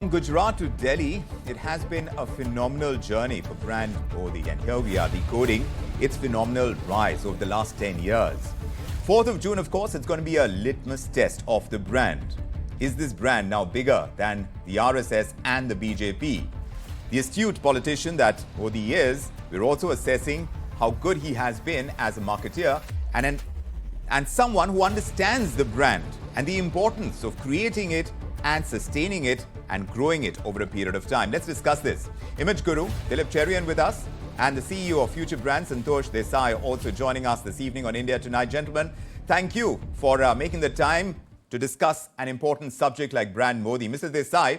From Gujarat to Delhi, it has been a phenomenal journey for brand Modi, and here we are decoding its phenomenal rise over the last 10 years. 4th of June, of course, it's going to be a litmus test of the brand. Is this brand now bigger than the RSS and the BJP? The astute politician that Modi is, we're also assessing how good he has been as a marketeer and someone who understands the brand and the importance of creating it and sustaining it and growing it over a period of time. Let's discuss this. Image Guru, Dilip Cherian with us, and the CEO of Future Brand, Santosh Desai, also joining us this evening on India Tonight. Gentlemen, thank you for making the time to discuss an important subject like brand Modi. Mr. Desai,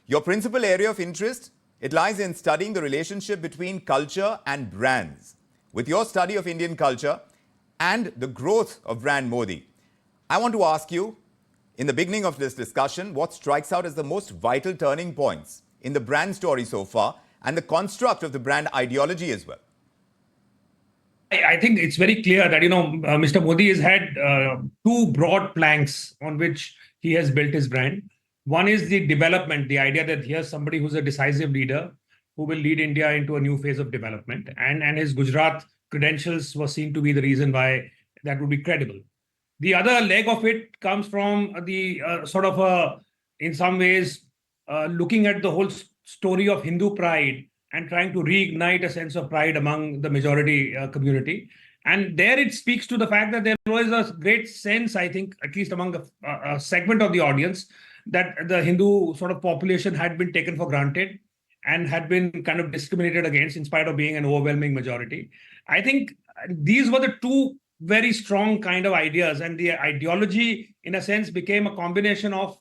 your principal area of interest, it lies in studying the relationship between culture and brands. With your study of Indian culture and the growth of brand Modi, I want to ask you, in the beginning of this discussion, what strikes out as the most vital turning points in the brand story so far and the construct of the brand ideology as well? I think it's very clear that, Mr. Modi has had two broad planks on which he has built his brand. One is the development, the idea that here's somebody who's a decisive leader who will lead India into a new phase of development. And his Gujarat credentials were seen to be the reason why that would be credible. The other leg of it comes from the in some ways, looking at the whole story of Hindu pride and trying to reignite a sense of pride among the majority community. And there it speaks to the fact that there was a great sense, I think, at least among a segment of the audience, that the Hindu sort of population had been taken for granted and had been kind of discriminated against in spite of being an overwhelming majority. I think these were the two very strong kind of ideas, and the ideology in a sense became a combination of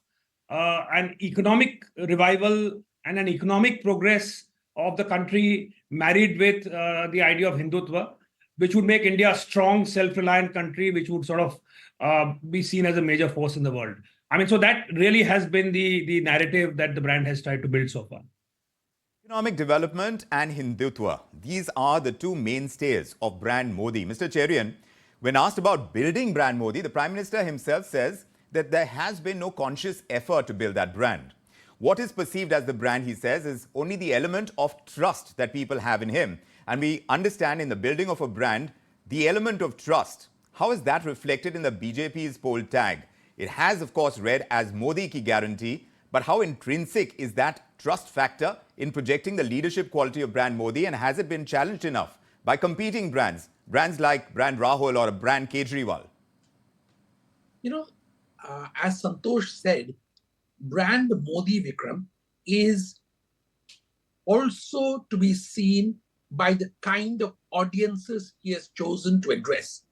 an economic revival and an economic progress of the country married with the idea of Hindutva, which would make India a strong, self-reliant country, which would sort of be seen as a major force in the world. I mean, so that really has been the narrative that the brand has tried to build so far. Economic development and Hindutva, these are the two mainstays of brand Modi. Mr. Cherian, when asked about building brand Modi, the Prime Minister himself says that there has been no conscious effort to build that brand. What is perceived as the brand, he says, is only the element of trust that people have in him. And we understand in the building of a brand, the element of trust. How is that reflected in the BJP's poll tag? It has, of course, read as Modi ki guarantee, but how intrinsic is that trust factor in projecting the leadership quality of brand Modi, and has it been challenged enough by competing brands like brand Rahul or a brand Kejriwal? As Santosh said, brand Modi Vikram is also to be seen by the kind of audiences he has chosen to address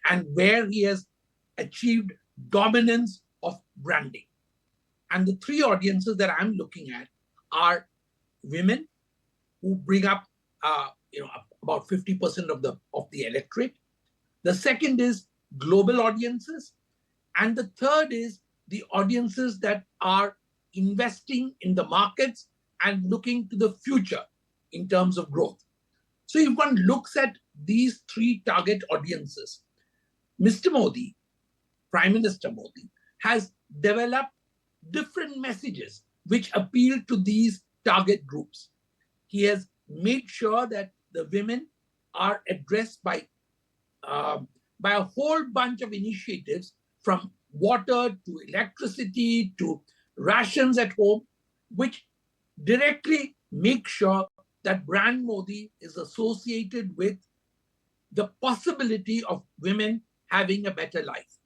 and where he has achieved dominance of branding. And the three audiences that I'm looking at are women, who bring up about 50% of the electorate. The second is global audiences. And the third is the audiences that are investing in the markets and looking to the future in terms of growth. So if one looks at these three target audiences, Mr. Modi, Prime Minister Modi, has developed different messages which appeal to these target groups. He has made sure that the women are addressed by a whole bunch of initiatives, from water to electricity to rations at home, which directly make sure that brand Modi is associated with the possibility of women having a better life.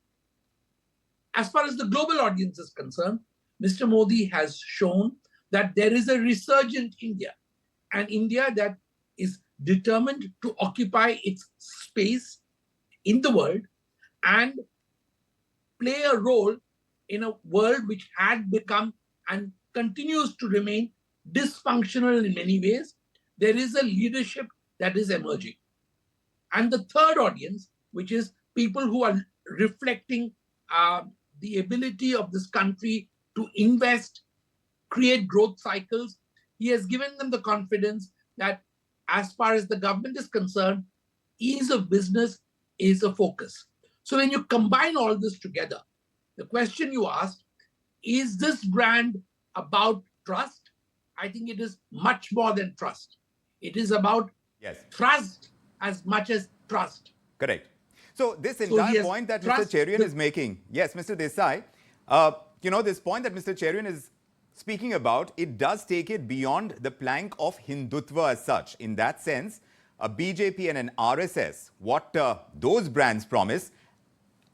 As far as the global audience is concerned, Mr. Modi has shown that there is a resurgent India, an India that is determined to occupy its space in the world and play a role in a world which had become and continues to remain dysfunctional in many ways. There is a leadership that is emerging. And the third audience, which is people who are reflecting the ability of this country to invest, create growth cycles, he has given them the confidence that as far as the government is concerned, ease of business is a focus. So when you combine all this together, the question you asked, is this brand about trust, I think it is much more than trust. It is about Yes. trust as much as trust. Correct. So this So he entire has point that Mr. trust Cherian the- is making, yes, Mr. Desai, this point that Mr. Cherian is speaking about, it does take it beyond the plank of Hindutva as such. In that sense, a BJP and an RSS, what those brands promise,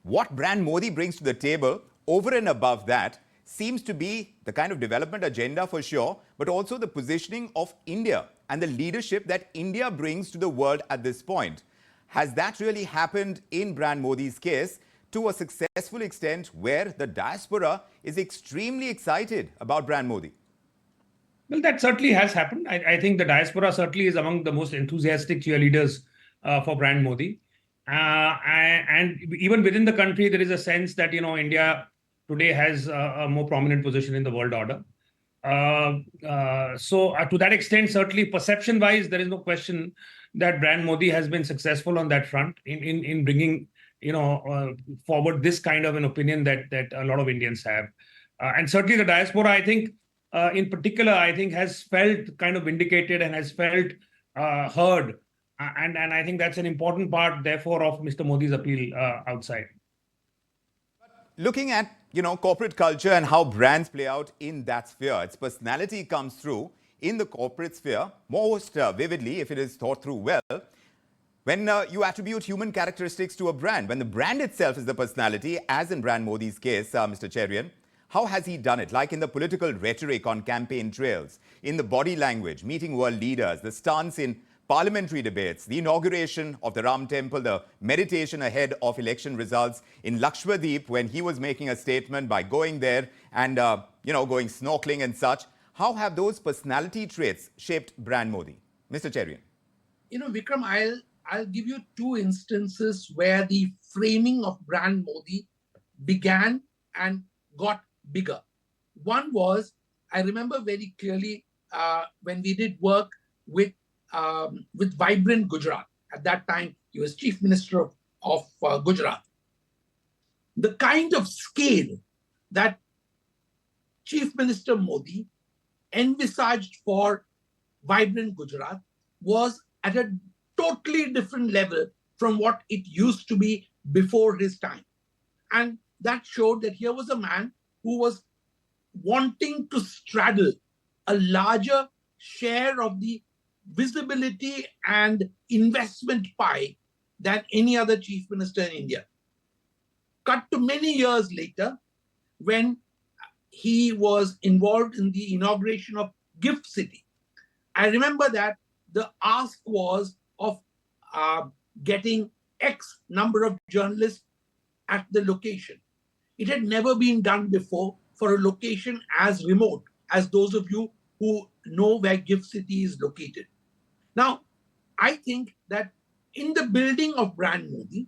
what brand Modi brings to the table over and above that seems to be the kind of development agenda for sure, but also the positioning of India and the leadership that India brings to the world at this point. Has that really happened in brand Modi's case to a successful extent where the diaspora is extremely excited about brand Modi? Well, that certainly has happened. I think the diaspora certainly is among the most enthusiastic cheerleaders for brand Modi. And even within the country, there is a sense that, India today has a more prominent position in the world order. So to that extent, certainly perception-wise, there is no question that brand Modi has been successful on that front in bringing, forward this kind of an opinion that a lot of Indians have. And certainly the diaspora, I think, in particular, I think has felt kind of vindicated and has felt heard. And I think that's an important part, therefore, of Mr. Modi's appeal outside. Looking at, corporate culture and how brands play out in that sphere, its personality comes through in the corporate sphere most vividly if it is thought through well. When you attribute human characteristics to a brand, when the brand itself is the personality, as in brand Modi's case, Mr. Cherian, how has he done it? Like in the political rhetoric on campaign trails, in the body language, meeting world leaders, the stance in parliamentary debates, the inauguration of the Ram Temple, the meditation ahead of election results in Lakshadweep when he was making a statement by going there and, going snorkeling and such. How have those personality traits shaped brand Modi? Mr. Cherian. Vikram, I'll give you two instances where the framing of brand Modi began and got bigger. One was, I remember very clearly when we did work with Vibrant Gujarat. At that time, he was Chief Minister of Gujarat. The kind of scale that Chief Minister Modi envisaged for Vibrant Gujarat was at a totally different level from what it used to be before his time. And that showed that here was a man who was wanting to straddle a larger share of the visibility and investment pie than any other chief minister in India. Cut to many years later, when he was involved in the inauguration of Gift City. I remember that the ask was of getting X number of journalists at the location. It had never been done before for a location as remote as those of you who know where Gift City is located. Now, I think that in the building of brand Modi,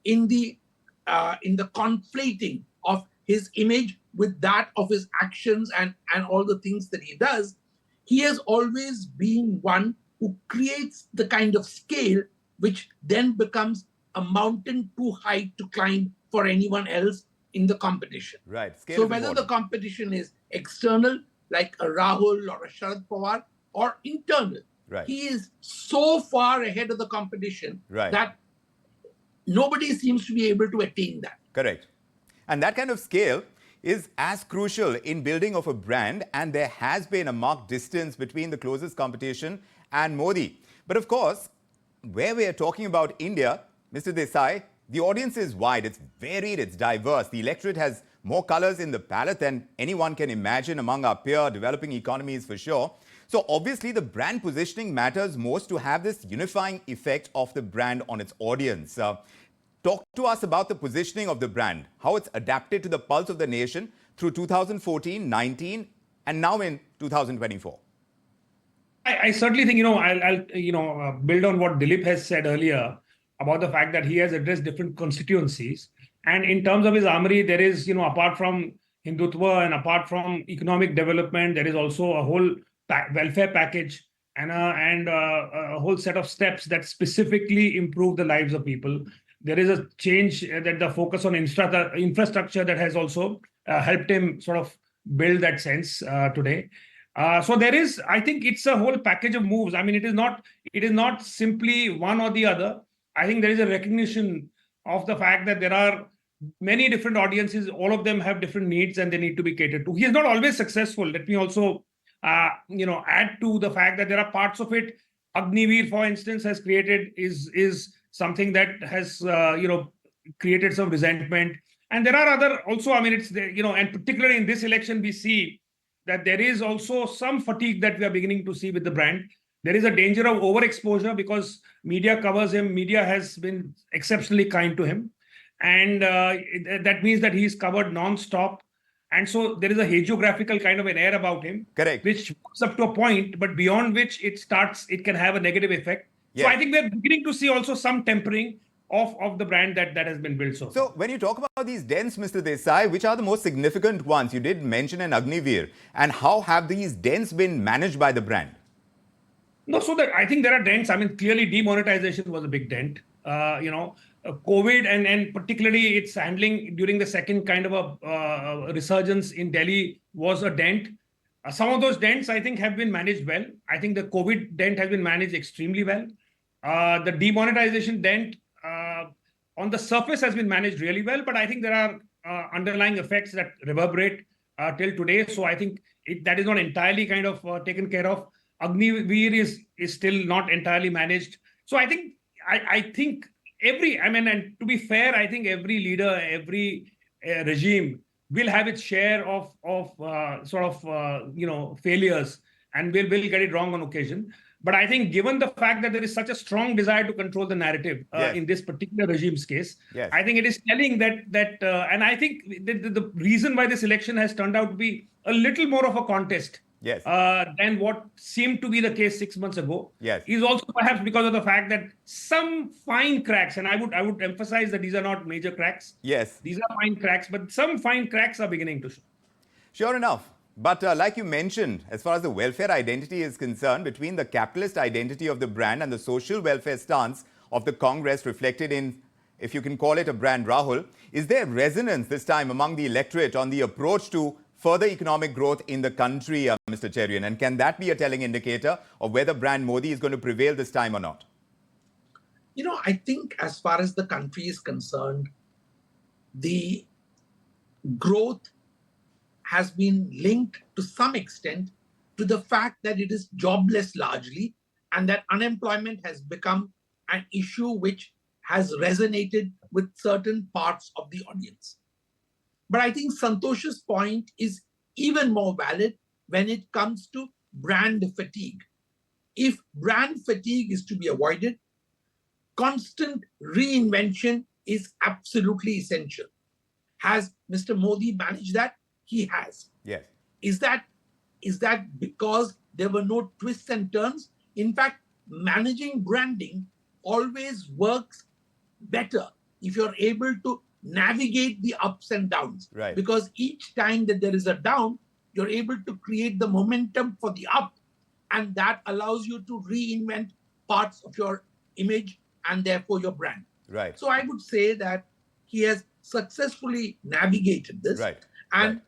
in the conflating of his image with that of his actions and all the things that he does, he has always been one who creates the kind of scale which then becomes a mountain too high to climb for anyone else in the competition. Right. Scale so is whether important. the competition is external, like a Rahul or a Sharad Pawar, or internal, Right. he is so far ahead of the competition Right. that nobody seems to be able to attain that. Correct. And that kind of scale is as crucial in building of a brand, and there has been a marked distance between the closest competition and Modi. But of course, where we are talking about India, Mr. Desai, the audience is wide, it's varied, it's diverse. The electorate has more colors in the palette than anyone can imagine among our peer developing economies for sure. So obviously the brand positioning matters most to have this unifying effect of the brand on its audience. Talk to us about the positioning of the brand, how it's adapted to the pulse of the nation through 2014, 19, and now in 2024. I certainly think, I'll build on what Dilip has said earlier about the fact that he has addressed different constituencies. And in terms of his armory, there is, apart from Hindutva and apart from economic development, there is also a whole welfare package and a whole set of steps that specifically improve the lives of people. There is a change that the focus on infrastructure that has also helped him sort of build that sense today. So there is, I think it's a whole package of moves. I mean, it is not simply one or the other. I think there is a recognition of the fact that there are many different audiences. All of them have different needs and they need to be catered to. He is not always successful. Let me also, add to the fact that there are parts of it. Agniveer, for instance, has created is something that has created some resentment. And there are other also. I mean, it's and particularly in this election, we see that there is also some fatigue that we are beginning to see with the brand. There is a danger of overexposure because media covers him. Media has been exceptionally kind to him. And that means that he's covered non-stop. And so there is a hagiographical kind of an air about him. Correct. Which comes up to a point, but beyond which it can have a negative effect. Yes. So I think we're beginning to see also some tempering of the brand that has been built so far. So when you talk about these dents, Mr. Desai, which are the most significant ones? You did mention an Agniveer. And how have these dents been managed by the brand? No, so that I think there are dents. I mean, clearly demonetization was a big dent. COVID and particularly its handling during the second kind of a resurgence in Delhi was a dent. Some of those dents, I think, have been managed well. I think the COVID dent has been managed extremely well. The demonetization dent on the surface has been managed really well, but I think there are underlying effects that reverberate till today. So I think that is not entirely kind of taken care of. Agniveer is still not entirely managed. So I think and to be fair, I think every leader, every regime will have its share of failures and will get it wrong on occasion. But I think given the fact that there is such a strong desire to control the narrative Yes. in this particular regime's case, Yes. I think it is telling that and I think the reason why this election has turned out to be a little more of a contest Yes. than what seemed to be the case 6 months ago Yes. is also perhaps because of the fact that some fine cracks, and I would emphasize that these are not major cracks. Yes. These are fine cracks, but some fine cracks are beginning to show. Sure enough. But like you mentioned, as far as the welfare identity is concerned, between the capitalist identity of the brand and the social welfare stance of the Congress reflected in, if you can call it a brand Rahul, is there resonance this time among the electorate on the approach to further economic growth in the country, Mr. Cherian? And can that be a telling indicator of whether brand Modi is going to prevail this time or not? I think as far as the country is concerned, the growth has been linked to some extent to the fact that it is jobless largely and that unemployment has become an issue which has resonated with certain parts of the audience. But I think Santosh's point is even more valid when it comes to brand fatigue. If brand fatigue is to be avoided, constant reinvention is absolutely essential. Has Mr. Modi managed that? He has. Yes. Is that because there were no twists and turns? In fact, managing branding always works better if you're able to navigate the ups and downs. Right. Because each time that there is a down, you're able to create the momentum for the up. And that allows you to reinvent parts of your image and therefore your brand. Right. So I would say that he has successfully navigated this. Right. And right.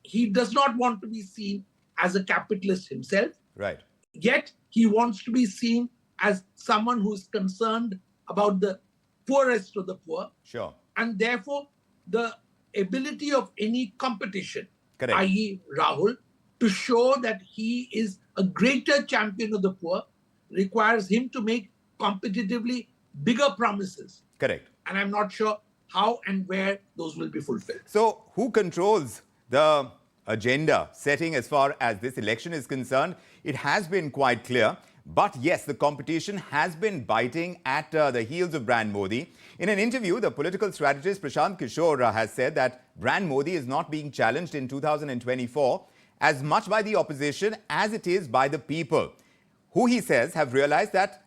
he does not want to be seen as a capitalist himself. Right. Yet he wants to be seen as someone who is concerned about the poorest of the poor. Sure. And therefore, the ability of any competition, Correct. i.e. Rahul, to show that he is a greater champion of the poor requires him to make competitively bigger promises. Correct. And I'm not sure how and where those will be fulfilled. So who controls the agenda setting as far as this election is concerned? It has been quite clear. But yes, the competition has been biting at the heels of brand Modi. In an interview, the political strategist Prashant Kishore has said that brand Modi is not being challenged in 2024 as much by the opposition as it is by the people, who he says have realized that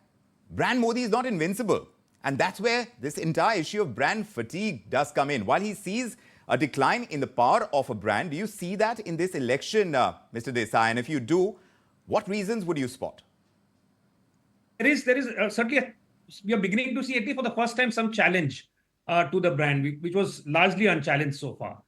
brand Modi is not invincible. And that's where this entire issue of brand fatigue does come in. While he sees a decline in the power of a brand, do you see that in this election, Mr. Desai? And if you do, what reasons would you spot? There is certainly, we are beginning to see, at least for the first time, some challenge to the brand, which was largely unchallenged so far.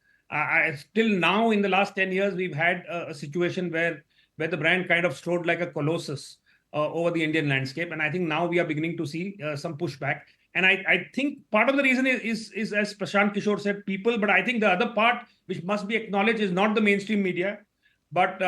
Still now, in the last 10 years, we've had a situation where where the brand kind of strode like a colossus over the Indian landscape. And I think now we are beginning to see some pushback. And I think part of the reason is as Prashant Kishore said, people. But I think the other part which must be acknowledged is not the mainstream media, but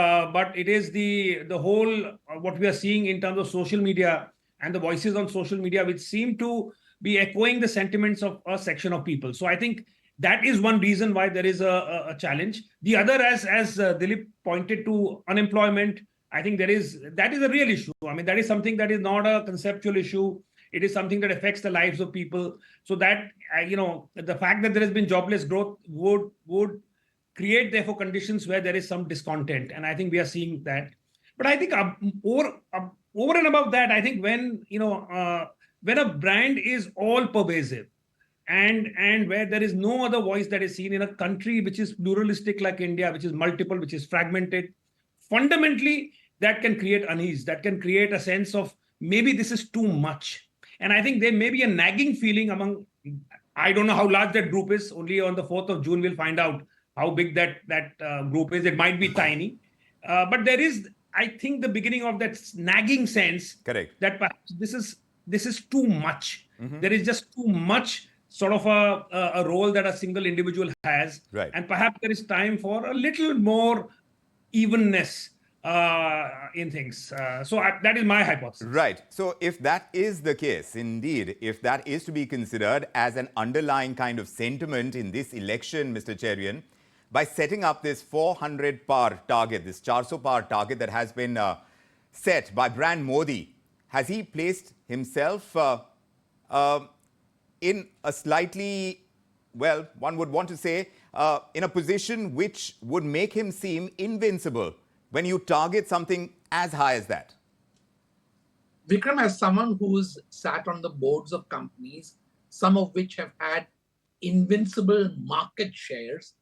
it is the whole what we are seeing in terms of social media and the voices on social media, which seem to be echoing the sentiments of a section of people. So I think that is one reason why there is a challenge. The other, as Dilip pointed to, unemployment. I think that is a real issue. I mean, that is something that is not a conceptual issue. It is something that affects the lives of people. So that the fact that there has been jobless growth would create therefore conditions where there is some discontent, and I think we are seeing that. But I think over and above that, I think when a brand is all pervasive, and where there is no other voice that is seen in a country which is pluralistic like India, which is multiple, which is fragmented, fundamentally that can create unease, that can create a sense of maybe this is too much. And I think there may be a nagging feeling among, I don't know how large that group is. Only on the 4th of June we'll find out how big that group is. It might be tiny, but there is, I think, the beginning of that nagging sense. Correct. That perhaps this is too much. There is just too much sort of a role that a single individual has, right. And perhaps there is time for a little more evenness in things. So that is my hypothesis. Right. So if that is the case, indeed, if that is to be considered as an underlying kind of sentiment in this election, Mr. Cherian, by setting up this 400 par target, this 400 par target that has been set by brand Modi, has he placed himself in a slightly, well, one would want to say, in a position which would make him seem invincible when you target something as high as that? Vikram, as someone who's sat on the boards of companies, some of which have had invincible market shares,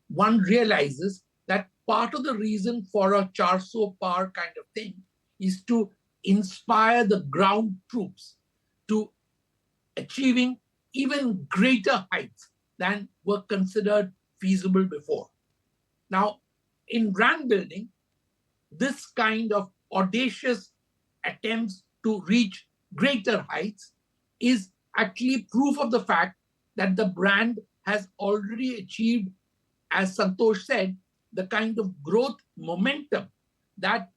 one realizes that part of the reason for a 400 par kind of thing is to inspire the ground troops to achieving even greater heights than were considered feasible before. Now, in brand building, this kind of audacious attempts to reach greater heights is actually proof of the fact that the brand has already achieved, as Santosh said, the kind of growth momentum that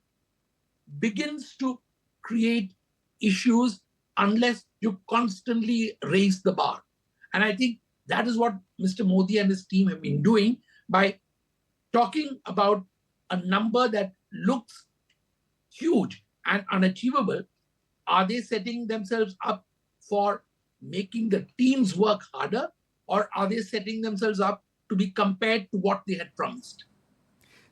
begins to create issues unless you constantly raise the bar. And I think that is what Mr. Modi and his team have been doing by talking about a number that looks huge and unachievable. Are they setting themselves up for making the teams work harder, or are they setting themselves up to be compared to what they had promised?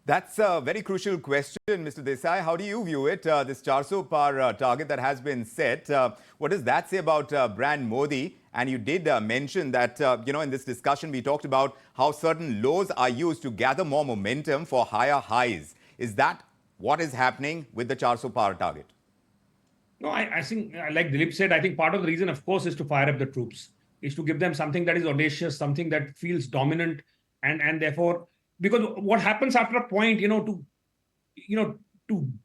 That's a very crucial question, Mr. Desai. How do you view it, this 400 par target that has been set? What does that say about brand Modi? And you did mention that, in this discussion, we talked about how certain lows are used to gather more momentum for higher highs. Is that what is happening with the 400 par target? No, I think, like Dilip said, I think part of the reason, of course, is to fire up the troops, is to give them something that is audacious, something that feels dominant, and therefore, because what happens after a point, to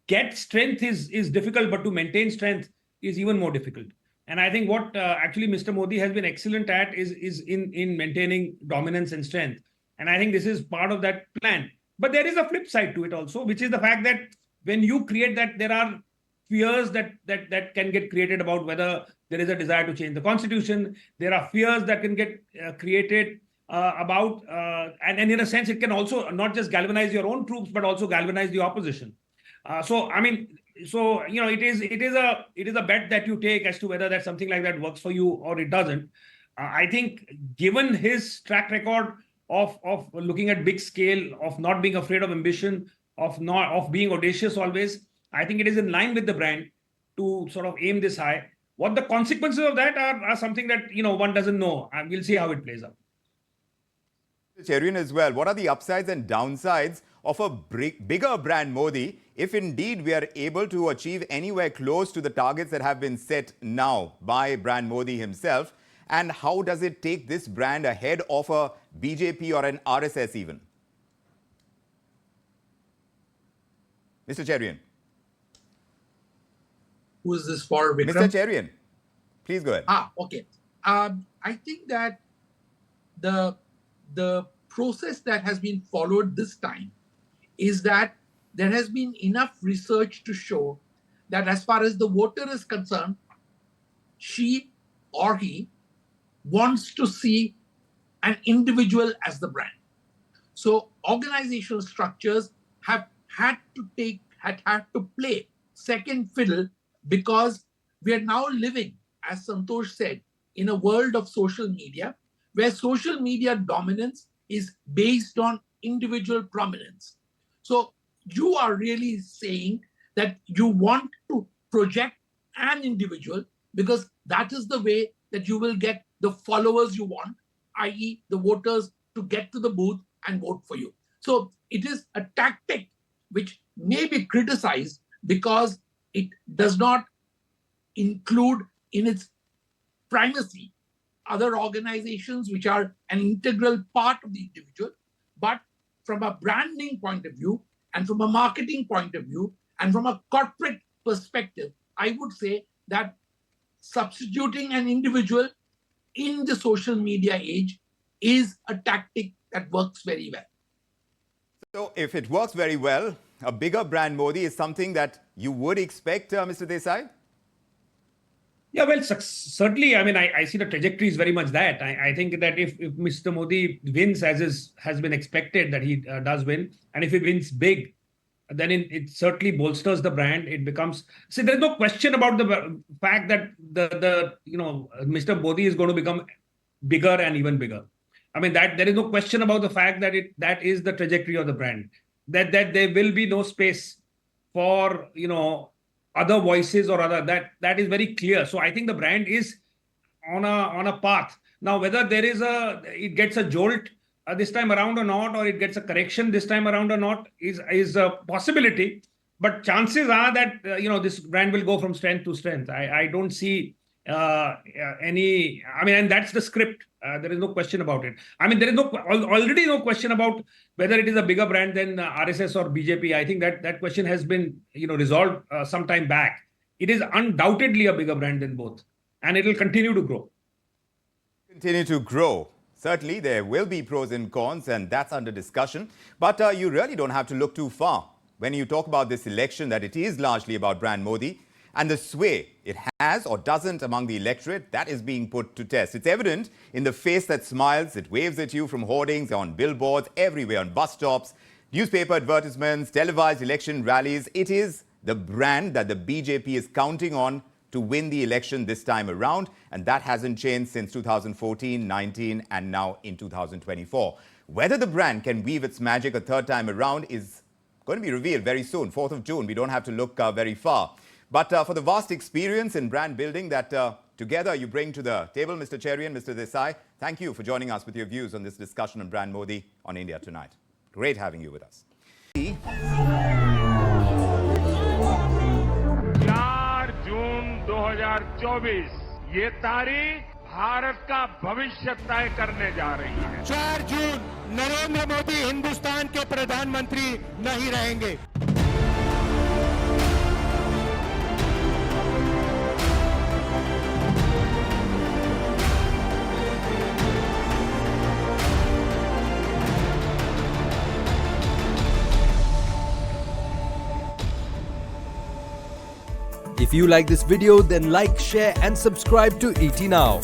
get strength is difficult, but to maintain strength is even more difficult. And I think what actually Mr. Modi has been excellent at is in maintaining dominance and strength. And I think this is part of that plan. But there is a flip side to it also, which is the fact that when you create that, there are fears that can get created about whether there is a desire to change the constitution. There are fears that can get created about, and in a sense, it can also not just galvanize your own troops, but also galvanize the opposition. It is a bet that you take as to whether that something like that works for you or it doesn't. I think, given his track record of looking at big scale, of not being afraid of ambition, of being audacious always, I think it is in line with the brand to sort of aim this high. What the consequences of that are something that one doesn't know, and we'll see how it plays out. Cherian as well, what are the upsides and downsides of a bigger brand Modi if indeed we are able to achieve anywhere close to the targets that have been set now by brand Modi himself? And how does it take this brand ahead of a BJP or an RSS even? Mr. Cherian. Who is this for, Vikram? Mr. Cherian, please go ahead. Okay. I think that the process that has been followed this time is that there has been enough research to show that as far as the voter is concerned, she or he wants to see an individual as the brand. So organizational structures have had to play second fiddle because we are now living, as Santosh said, in a world of social media where social media dominance is based on individual prominence. So you are really saying that you want to project an individual because that is the way that you will get the followers you want, i.e. the voters to get to the booth and vote for you. So it is a tactic which may be criticized because it does not include in its primacy other organizations which are an integral part of the individual. But from a branding point of view and from a marketing point of view and from a corporate perspective, I would say that substituting an individual in the social media age is a tactic that works very well. So if it works very well, a bigger brand Modi is something that you would expect, Mr. Desai? Yeah, well, certainly. I mean, I see the trajectory is very much that. I think that if Mr. Modi wins as has been expected that he does win, and if he wins big, then it certainly bolsters the brand. It becomes, see, there's no question about the fact that Mr. Modi is going to become bigger and even bigger. I mean, that there is no question about the fact that that is the trajectory of the brand. That there will be no space for other voices or other, that is very clear. So I think the brand is on a path. Now, whether it gets a jolt this time around or not, or it gets a correction this time around or not, is a possibility. But chances are that this brand will go from strength to strength. I don't see any. I mean, and that's the script. There is no question about it. I mean, there is already no question about whether it is a bigger brand than RSS or BJP. I think that question has been resolved some time back. It is undoubtedly a bigger brand than both, and it will continue to grow. Continue to grow. Certainly, there will be pros and cons, and that's under discussion. But you really don't have to look too far when you talk about this election, that it is largely about brand Modi and the sway it has or doesn't among the electorate. That is being put to test. It's evident in the face that smiles. It waves at you from hoardings, on billboards, everywhere, on bus stops, newspaper advertisements, televised election rallies. It is the brand that the BJP is counting on to win the election this time around, and that hasn't changed since 2014, 19, and now in 2024. Whether the brand can weave its magic a third time around is going to be revealed very soon, 4th of June. We don't have to look very far. But for the vast experience in brand building that together you bring to the table, Mr. Cherian, Mr. Desai, thank you for joining us with your views on this discussion on brand Modi on India Tonight. Great having you with us. 4 जून 2024 ये तारीख भारत का भविष्य तय करने जा रही है। 4 जून नरेंद्र मोदी हिंदुस्तान के प्रधानमंत्री नहीं रहेंगे। If you like this video, then like, share and subscribe to ET Now.